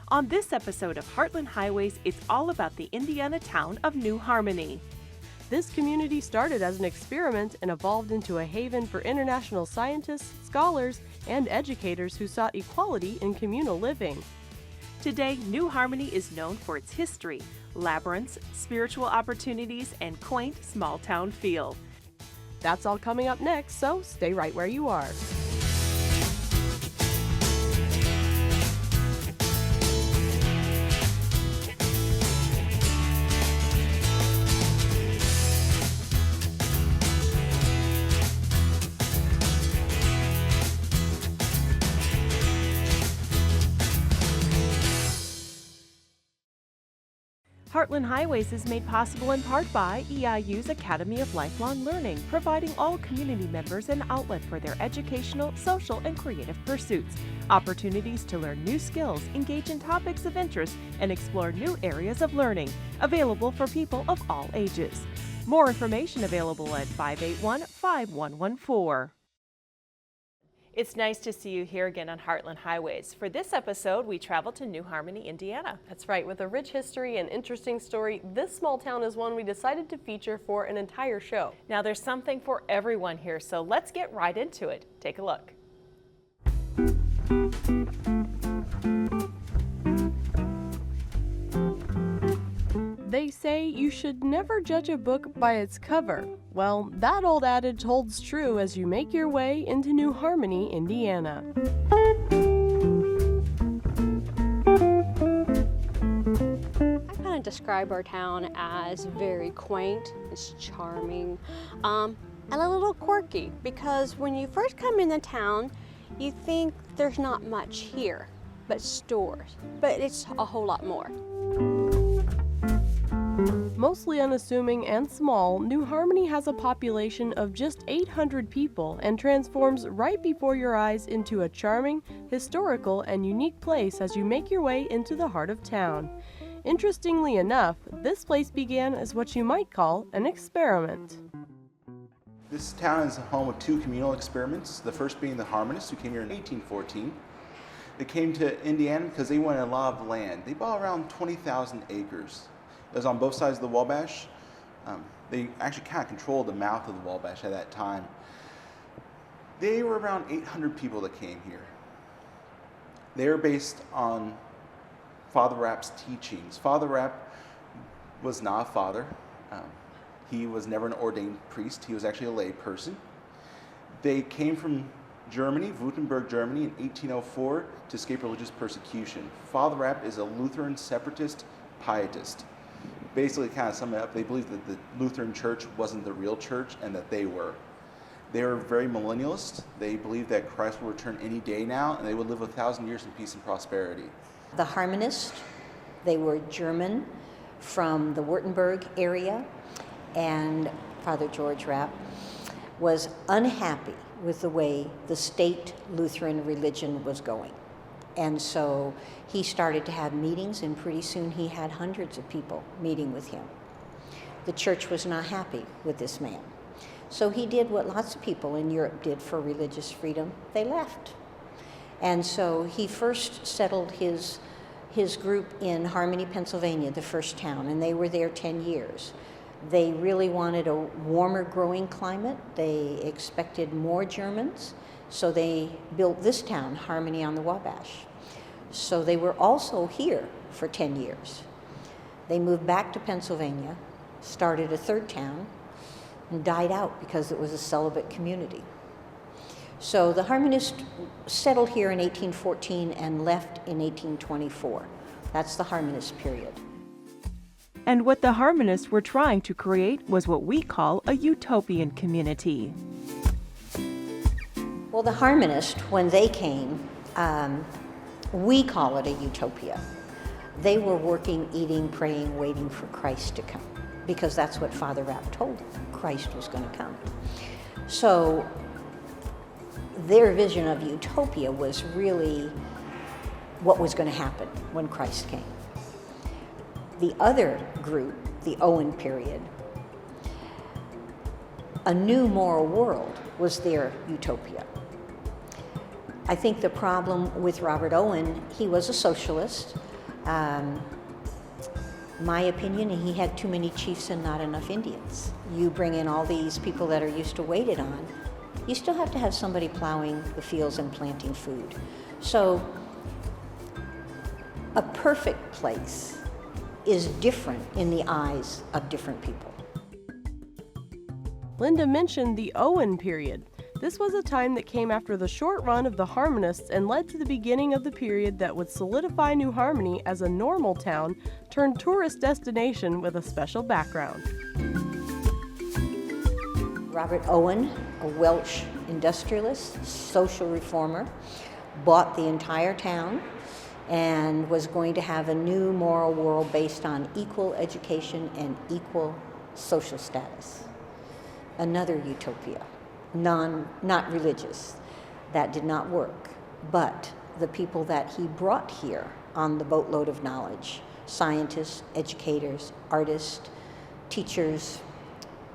On this episode of Heartland Highways, it's all about the Indiana town of New Harmony. This community started as an experiment and evolved into a haven for international scientists, scholars, and educators who sought equality in communal living. Today, New Harmony is known for its history, labyrinths, spiritual opportunities, and quaint small-town feel. That's all coming up next, so stay right where you are. Heartland Highways is made possible in part by EIU's Academy of Lifelong Learning, providing all community members an outlet for their educational, social, and creative pursuits, opportunities to learn new skills, engage in topics of interest, and explore new areas of learning, available for people of all ages. More information available at 581-5114. It's nice to see you here again on Heartland Highways. For this episode, we travel to New Harmony, Indiana. That's right. With a rich history and interesting story, this small town is one we decided to feature for an entire show. Now, there's something for everyone here, so let's get right into it. Take a look. They say you should never judge a book by its cover. Well, that old adage holds true as you make your way into New Harmony, Indiana. I kind of describe our town as very quaint, it's charming, and a little quirky, because when you first come into town, you think there's not much here but stores, but it's a whole lot more. Mostly unassuming and small, New Harmony has a population of just 800 people and transforms right before your eyes into a charming, historical, and unique place as you make your way into the heart of town. Interestingly enough, this place began as what you might call an experiment. This town is the home of two communal experiments, the first being the harmonists, who came here in 1814. They came to Indiana because they wanted a lot of land. They bought around 20,000 acres. It was on both sides of the Wabash. They actually kind of controlled the mouth of the Wabash at that time. They were around 800 people that came here. They were based on Father Rapp's teachings. Father Rapp was not a father. He was never an ordained priest. He was actually a lay person. They came from Germany, Württemberg, Germany, in 1804 to escape religious persecution. Father Rapp is a Lutheran separatist pietist. Basically, kind of sum it up, they believed that the Lutheran Church wasn't the real church and that they were. They were very millennialist. They believed that Christ will return any day now and they would live 1,000 years in peace and prosperity. The harmonists, they were German from the Württemberg area, and Father George Rapp was unhappy with the way the state Lutheran religion was going. And so he started to have meetings, and pretty soon he had hundreds of people meeting with him. The church was not happy with this man. So he did what lots of people in Europe did for religious freedom. They left. And so he first settled his group in Harmony, Pennsylvania, the first town, and they were there 10 years. They really wanted a warmer growing climate. They expected more Germans. So they built this town, Harmony on the Wabash. So they were also here for 10 years. They moved back to Pennsylvania, started a third town, and died out because it was a celibate community. So the harmonists settled here in 1814 and left in 1824. That's the harmonist period. And what the harmonists were trying to create was what we call a utopian community. Well, the harmonists, when they came, we call it a utopia. They were working, eating, praying, waiting for Christ to come, because that's what Father Rapp told them. Christ was going to come. So their vision of utopia was really what was going to happen when Christ came. The other group, the Owen period, a new moral world was their utopia. I think the problem with Robert Owen, he was a socialist, My opinion, he had too many chiefs and not enough Indians. You bring in all these people that are used to waited on, you still have to have somebody plowing the fields and planting food. So a perfect place is different in the eyes of different people. Linda mentioned the Owen period. This was a time that came after the short run of the Harmonists and led to the beginning of the period that would solidify New Harmony as a normal town turned tourist destination with a special background. Robert Owen, a Welsh industrialist, social reformer, bought the entire town and was going to have a new moral world based on equal education and equal social status. Another utopia, not religious. That did not work. But the people that he brought here on the boatload of knowledge, scientists, educators, artists, teachers,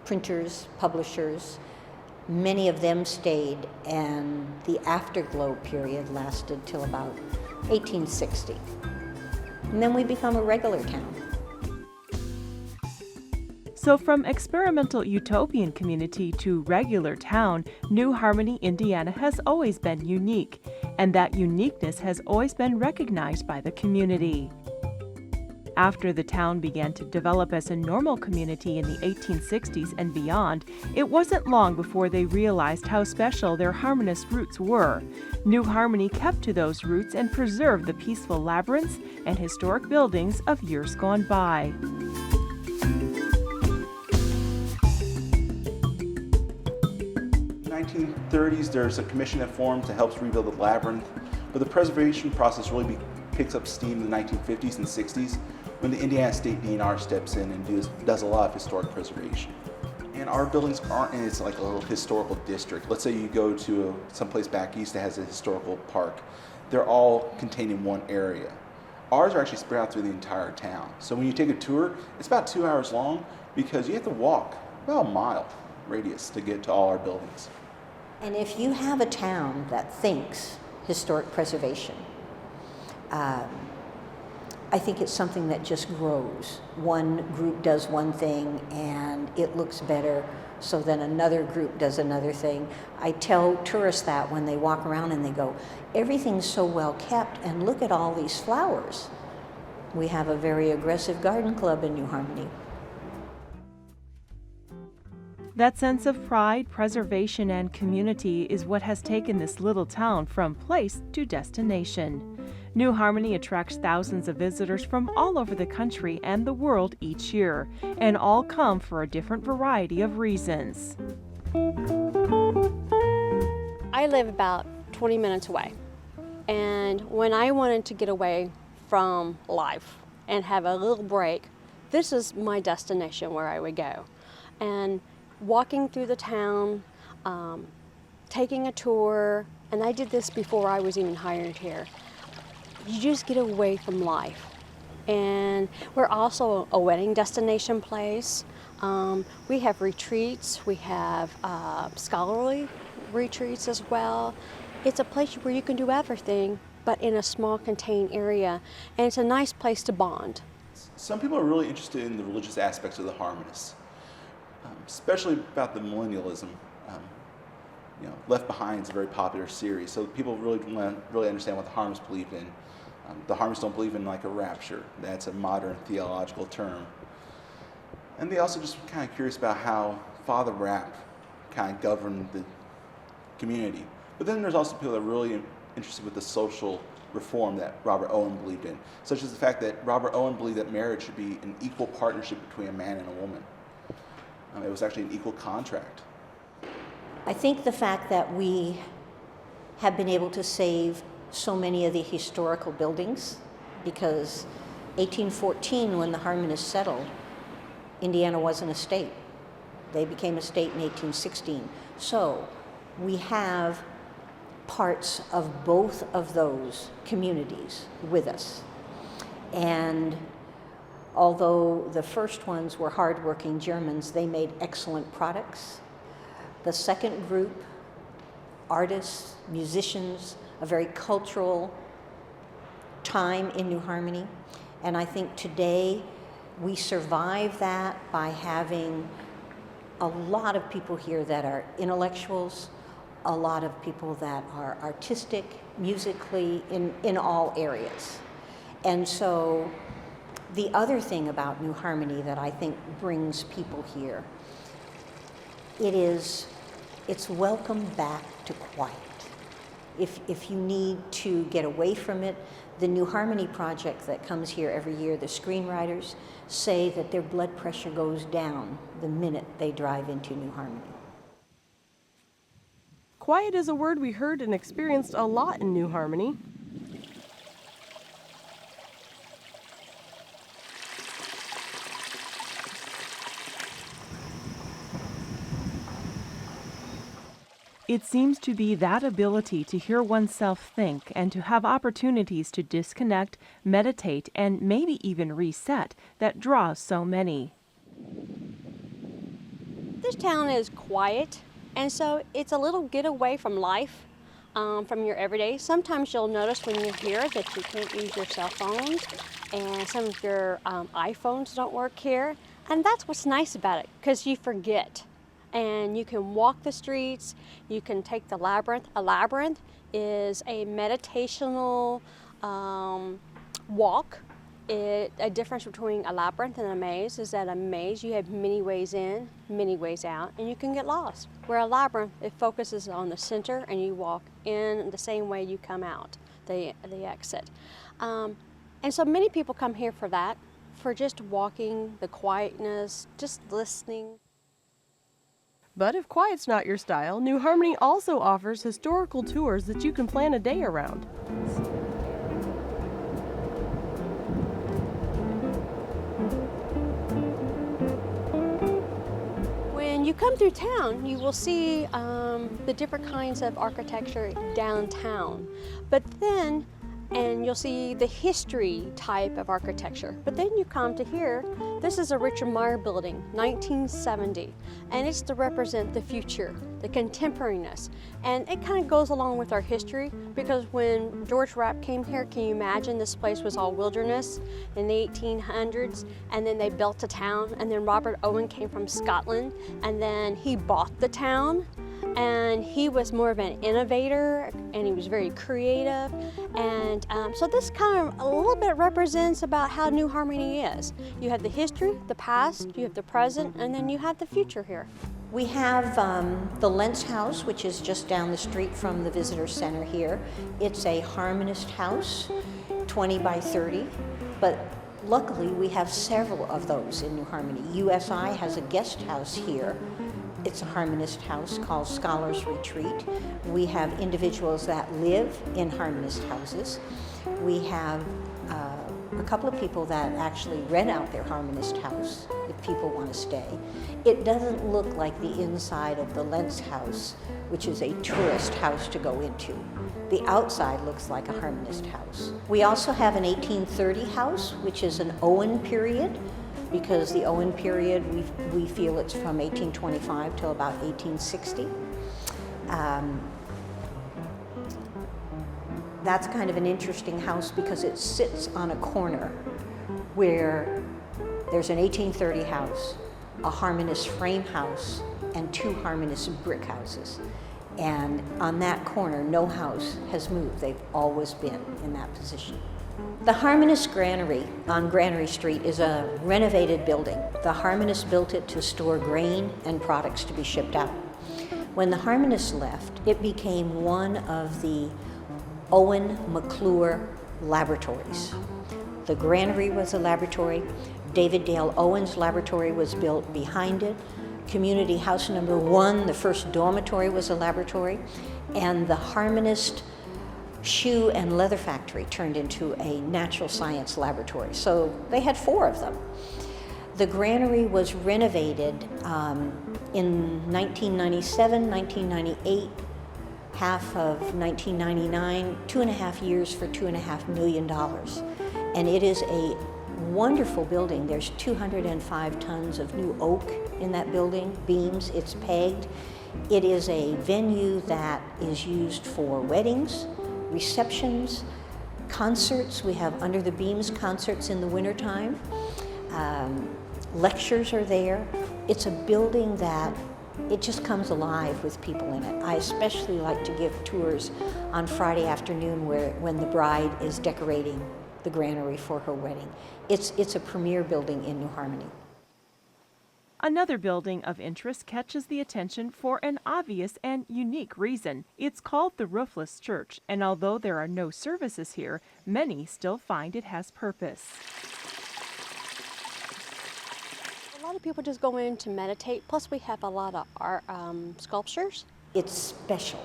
printers, publishers, many of them stayed, and the afterglow period lasted till about 1860. And then we become a regular town. So from experimental utopian community to regular town, New Harmony, Indiana has always been unique, and that uniqueness has always been recognized by the community. After the town began to develop as a normal community in the 1860s and beyond, it wasn't long before they realized how special their harmonist roots were. New Harmony kept to those roots and preserved the peaceful labyrinths and historic buildings of years gone by. In the 1930s, there's a commission that forms that helps rebuild the labyrinth, but the preservation process really picks up steam in the 1950s and 60s when the Indiana State DNR steps in and does a lot of historic preservation. And our buildings aren't in it's like a little historical district. Let's say you go to someplace back east that has a historical park. They're all contained in one area. Ours are actually spread out through the entire town. So when you take a tour, it's about 2 hours long because you have to walk about a mile radius to get to all our buildings. And if you have a town that thinks historic preservation, I think it's something that just grows. One group does one thing and it looks better, so then another group does another thing. I tell tourists that when they walk around and they go, everything's so well kept and look at all these flowers. We have a very aggressive garden club in New Harmony. That sense of pride, preservation, and community is what has taken this little town from place to destination. New Harmony attracts thousands of visitors from all over the country and the world each year, and all come for a different variety of reasons. I live about 20 minutes away, and when I wanted to get away from life and have a little break, this is my destination where I would go. And walking through the town, taking a tour, and I did this before I was even hired here. You just get away from life. And we're also a wedding destination place. We have retreats, we have scholarly retreats as well. It's a place where you can do everything, but in a small contained area, and it's a nice place to bond. Some people are really interested in the religious aspects of the harmonists. Especially about the millennialism. Left Behind is a very popular series, so people really understand what the harmonists believe in. The harmonists don't believe in like a rapture. That's a modern theological term. And they also just kind of curious about how Father Rapp kind of governed the community. But then there's also people that are really interested with the social reform that Robert Owen believed in, such as the fact that Robert Owen believed that marriage should be an equal partnership between a man and a woman. It was actually an equal contract. I think the fact that we have been able to save so many of the historical buildings, because 1814, when the Harmonists settled, Indiana wasn't a state. They became a state in 1816. So we have parts of both of those communities with us. And although the first ones were hardworking Germans, they made excellent products. The second group, artists, musicians, a very cultural time in New Harmony. And I think today we survive that by having a lot of people here that are intellectuals, a lot of people that are artistic, musically, in all areas. And so the other thing about New Harmony that I think brings people here, it's welcome back to quiet. If you need to get away from it, the New Harmony project that comes here every year, the screenwriters say that their blood pressure goes down the minute they drive into New Harmony. Quiet is a word we heard and experienced a lot in New Harmony. It seems to be that ability to hear oneself think and to have opportunities to disconnect, meditate, and maybe even reset that draws so many. This town is quiet, and so it's a little getaway from life, from your everyday. Sometimes you'll notice when you're here that you can't use your cell phones, and some of your iPhones don't work here. And that's what's nice about it, because you forget. And you can walk the streets, you can take the labyrinth. A labyrinth is a meditational walk. A difference between a labyrinth and a maze is that a maze, you have many ways in, many ways out, and you can get lost. Where a labyrinth, it focuses on the center and you walk in the same way you come out, the exit. And so many people come here for that, for just walking, the quietness, just listening. But if quiet's not your style, New Harmony also offers historical tours that you can plan a day around. When you come through town, you will see the different kinds of architecture downtown. And you'll see the history type of architecture. But then you come to here, this is a Richard Meyer building, 1970, and it's to represent the future, the contemporariness. And it kind of goes along with our history, because when George Rapp came here, can you imagine this place was all wilderness in the 1800s, and then they built a town, and then Robert Owen came from Scotland, and then he bought the town. And he was more of an innovator, and he was very creative. And so this kind of a little bit represents about how New Harmony is. You have the history, the past, you have the present, and then you have the future here. We have the Lentz House, which is just down the street from the visitor center here. It's a harmonist house, 20 by 30, but luckily we have several of those in New Harmony. USI has a guest house here. It's a harmonist house called Scholars Retreat. We have individuals that live in harmonist houses. We have a couple of people that actually rent out their harmonist house if people want to stay. It doesn't look like the inside of the Lentz house, which is a tourist house to go into. The outside looks like a harmonist house. We also have an 1830 house, which is an Owen period, because the Owen period, we feel it's from 1825 till about 1860. That's kind of an interesting house because it sits on a corner where there's an 1830 house, a harmonist frame house, and two harmonist brick houses. And on that corner, no house has moved. They've always been in that position. The Harmonist Granary on Granary Street is a renovated building. The Harmonists built it to store grain and products to be shipped out. When the Harmonists left, it became one of the Owen McClure laboratories. The Granary was a laboratory. David Dale Owen's laboratory was built behind it. Community House Number 1, the first dormitory, was a laboratory. And the Harmonist shoe and leather factory turned into a natural science laboratory. So they had 4 of them. The Granary was renovated in 1997, 1998, half of 1999, 2.5 years for $2.5 million. And it is a wonderful building. There's 205 tons of new oak in that building, beams, it's pegged. It is a venue that is used for weddings, receptions, concerts. We have Under the Beams concerts in the wintertime. Lectures are there. It's a building that it just comes alive with people in it. I especially like to give tours on Friday afternoon when the bride is decorating the granary for her wedding. It's a premier building in New Harmony. Another building of interest catches the attention for an obvious and unique reason. It's called the Roofless Church, and although there are no services here, many still find it has purpose. A lot of people just go in to meditate, plus we have a lot of art sculptures. It's special.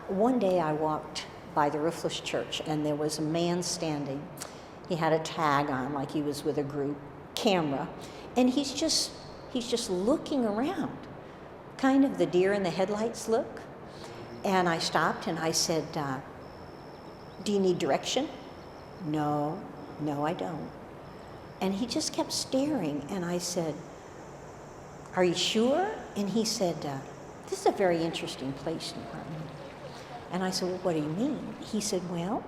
One day I walked by the Roofless Church and there was a man standing. He had a tag on like he was with a group, camera, and he's just looking around, kind of the deer in the headlights look. And I stopped and I said, do you need direction? No, I don't. And he just kept staring, and I said, are you sure? And he said, this is a very interesting place, New Harmony. And I said, well, what do you mean? He said, well,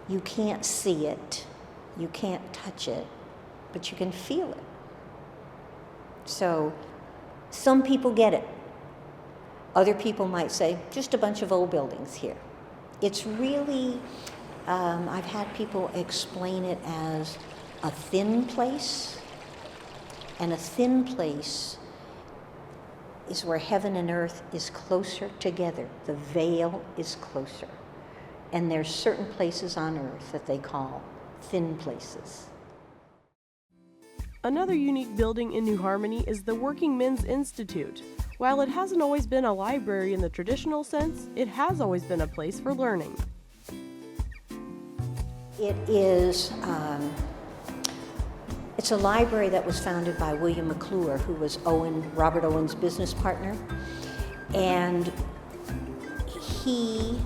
you can't see it, you can't touch it, but you can feel it. So some people get it. Other people might say, just a bunch of old buildings here. It's really, I've had people explain it as a thin place, and a thin place is where heaven and earth is closer together. The veil is closer. And there's certain places on earth that they call thin places. Another unique building in New Harmony is the Working Men's Institute. While it hasn't always been a library in the traditional sense, it has always been a place for learning. It is, it's a library that was founded by William McClure, who was Robert Owen's business partner. And he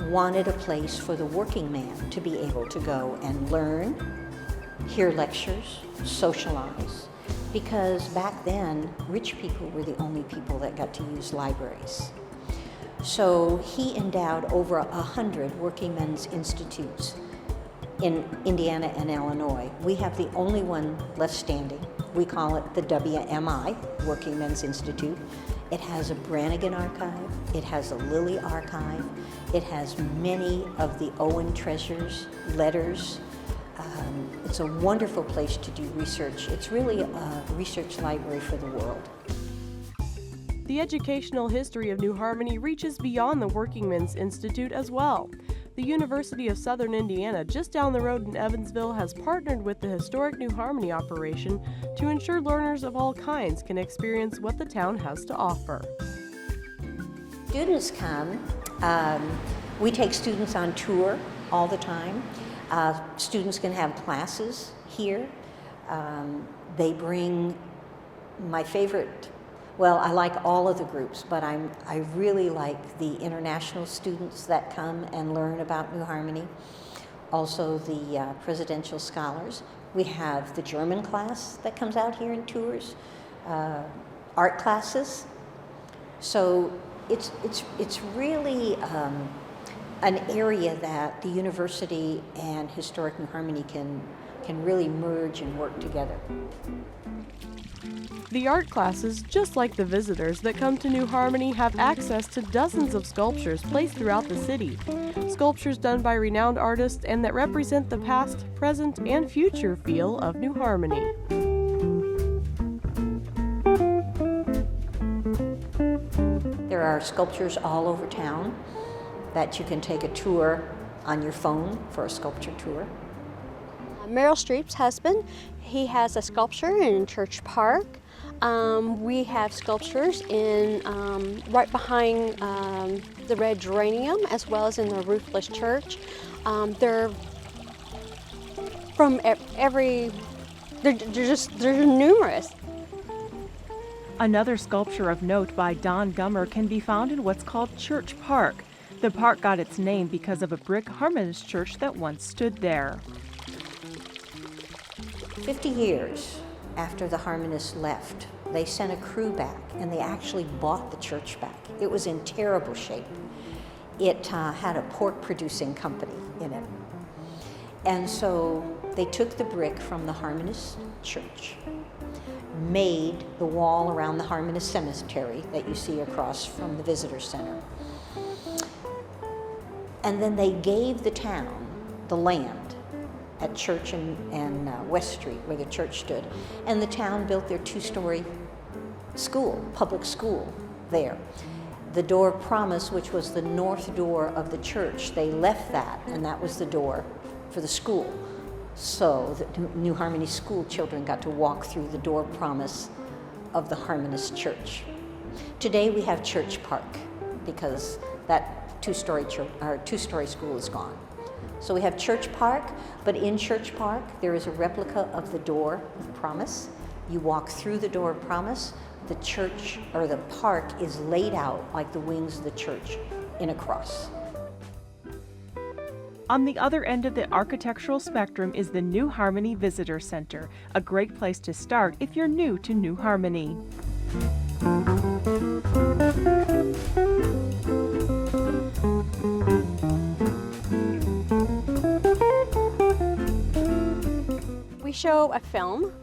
wanted a place for the working man to be able to go and learn, hear lectures, socialize. Because back then, rich people were the only people that got to use libraries. So he endowed over 100 working men's institutes in Indiana and Illinois. We have the only one left standing. We call it the WMI, Working Men's Institute. It has a Brannigan archive, it has a Lilly archive, it has many of the Owen treasures, letters. It's a wonderful place to do research. It's really a research library for the world. The educational history of New Harmony reaches beyond the Working Men's Institute as well. The University of Southern Indiana, just down the road in Evansville, has partnered with the historic New Harmony operation to ensure learners of all kinds can experience what the town has to offer. Students come. We take students on tour all the time. Students can have classes here. They bring my favorite, well, I like all of the groups, but I really like the international students that come and learn about New Harmony. Also the presidential scholars. We have the German class that comes out here and tours, art classes. So it's really an area that the university and historic New Harmony can really merge and work together. The art classes, just like the visitors that come to New Harmony, have access to dozens of sculptures placed throughout the city. Sculptures done by renowned artists and that represent the past, present, and future feel of New Harmony. There are sculptures all over town that you can take a tour on your phone for a sculpture tour. Meryl Streep's husband, he has a sculpture in Church Park. We have sculptures in right behind the red geranium, as well as in the Roofless Church. They're from they're numerous. Another sculpture of note by Don Gummer can be found in what's called Church Park. The park got its name because of a brick harmonist church that once stood there. 50 years after the harmonists left, they sent a crew back and they actually bought the church back. It was in terrible shape. It had a pork producing company in it. And so they took the brick from the Harmonist church, made the wall around the Harmonist cemetery that you see across from the visitor center. And then they gave the town the land at Church and West Street where the church stood. And the town built their 2-story school, public school there. The door of promise, which was the north door of the church, they left that, and that was the door for the school. So the New Harmony school children got to walk through the door of promise of the Harmonist church. Today we have Church Park because that 2-story school is gone. So we have Church Park, but in Church Park there is a replica of the door of promise. You walk through the door of promise. The church, or the park, is laid out like the wings of the church in a cross. On the other end of the architectural spectrum is the New Harmony Visitor Center, a great place to start if you're new to New Harmony. We show a film,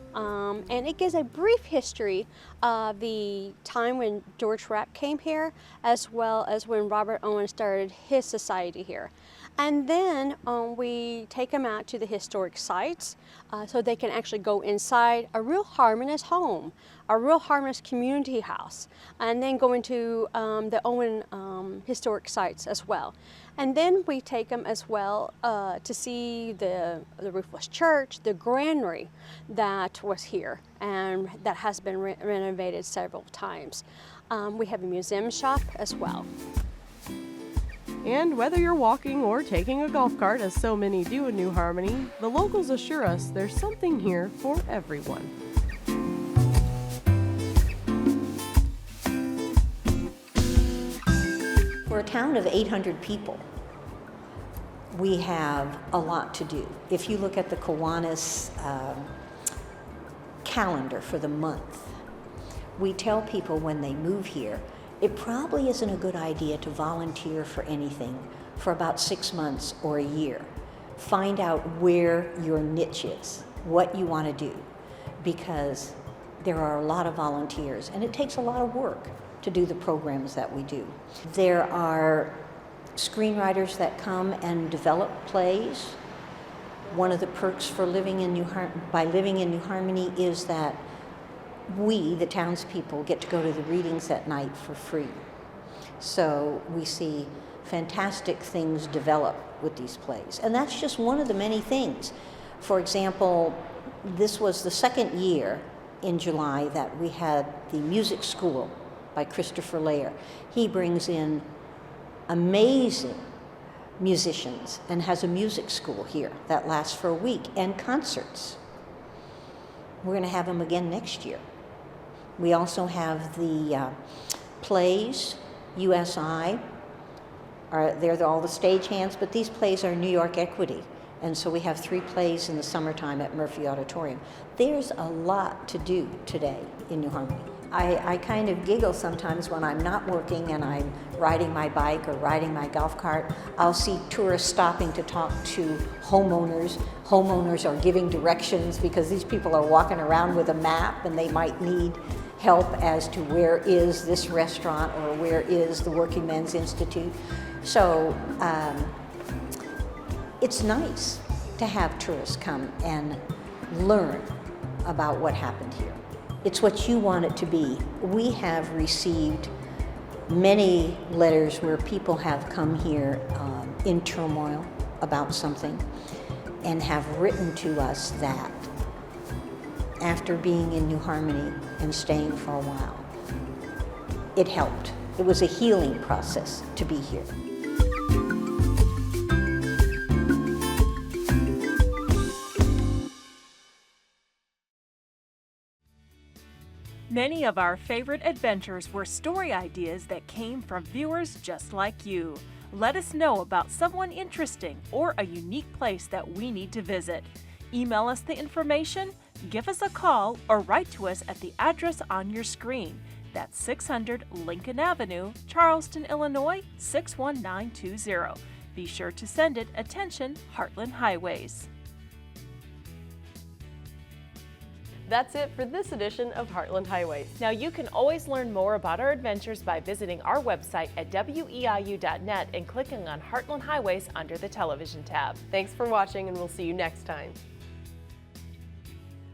and it gives a brief history of the time when George Rapp came here, as well as when Robert Owen started his society here. And then we take them out to the historic sites so they can actually go inside a real harmonist home, a real harmonist community house, and then go into the Owen historic sites as well. And then we take them as well to see the roofless church, the granary that was here and that has been renovated several times. We have a museum shop as well. And whether you're walking or taking a golf cart, as so many do in New Harmony, the locals assure us there's something here for everyone. For a town of 800 people, we have a lot to do. If you look at the Kiwanis calendar for the month, we tell people when they move here, it probably isn't a good idea to volunteer for anything for about 6 months or a year. Find out where your niche is, what you want to do, because there are a lot of volunteers and it takes a lot of work to do the programs that we do. There are screenwriters that come and develop plays. One of the perks for living in New Harmony is that we, the townspeople, get to go to the readings at night for free. So we see fantastic things develop with these plays. And that's just one of the many things. For example, this was the second year in July that we had the music school by Christopher Layer. He brings in amazing musicians and has a music school here that lasts for a week, and concerts. We're going to have them again next year. We also have the plays, USI, they're all the stagehands, but these plays are New York Equity. And so we have 3 plays in the summertime at Murphy Auditorium. There's a lot to do today in New Harmony. I kind of giggle sometimes when I'm not working and I'm riding my bike or riding my golf cart. I'll see tourists stopping to talk to homeowners. Homeowners are giving directions because these people are walking around with a map and they might need help as to where is this restaurant or where is the Working Men's Institute. So it's nice to have tourists come and learn about what happened here. It's what you want it to be. We have received many letters where people have come here in turmoil about something and have written to us that after being in New Harmony and staying for a while, it helped. It was a healing process to be here. Many of our favorite adventures were story ideas that came from viewers just like you. Let us know about someone interesting or a unique place that we need to visit. Email us the information, give us a call, or write to us at the address on your screen. That's 600 Lincoln Avenue, Charleston, Illinois 61920. Be sure to send it attention Heartland Highways. That's it for this edition of Heartland Highways. Now you can always learn more about our adventures by visiting our website at weiu.net and clicking on Heartland Highways under the television tab. Thanks for watching, and we'll see you next time.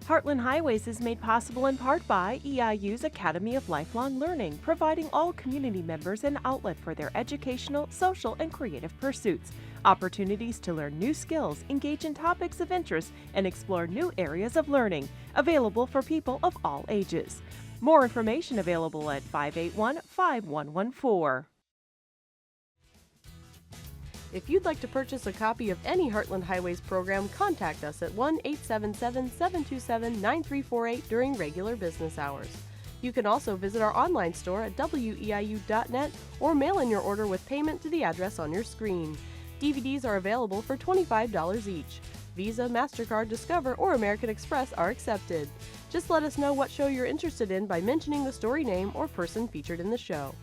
Heartland Highways is made possible in part by EIU's Academy of Lifelong Learning, providing all community members an outlet for their educational, social, and creative pursuits. Opportunities to learn new skills, engage in topics of interest, and explore new areas of learning. Available for people of all ages. More information available at 581-5114. If you'd like to purchase a copy of any Heartland Highways program, contact us at 1-877-727-9348 during regular business hours. You can also visit our online store at weiu.net or mail in your order with payment to the address on your screen. DVDs are available for $25 each. Visa, MasterCard, Discover, or American Express are accepted. Just let us know what show you're interested in by mentioning the story name or person featured in the show.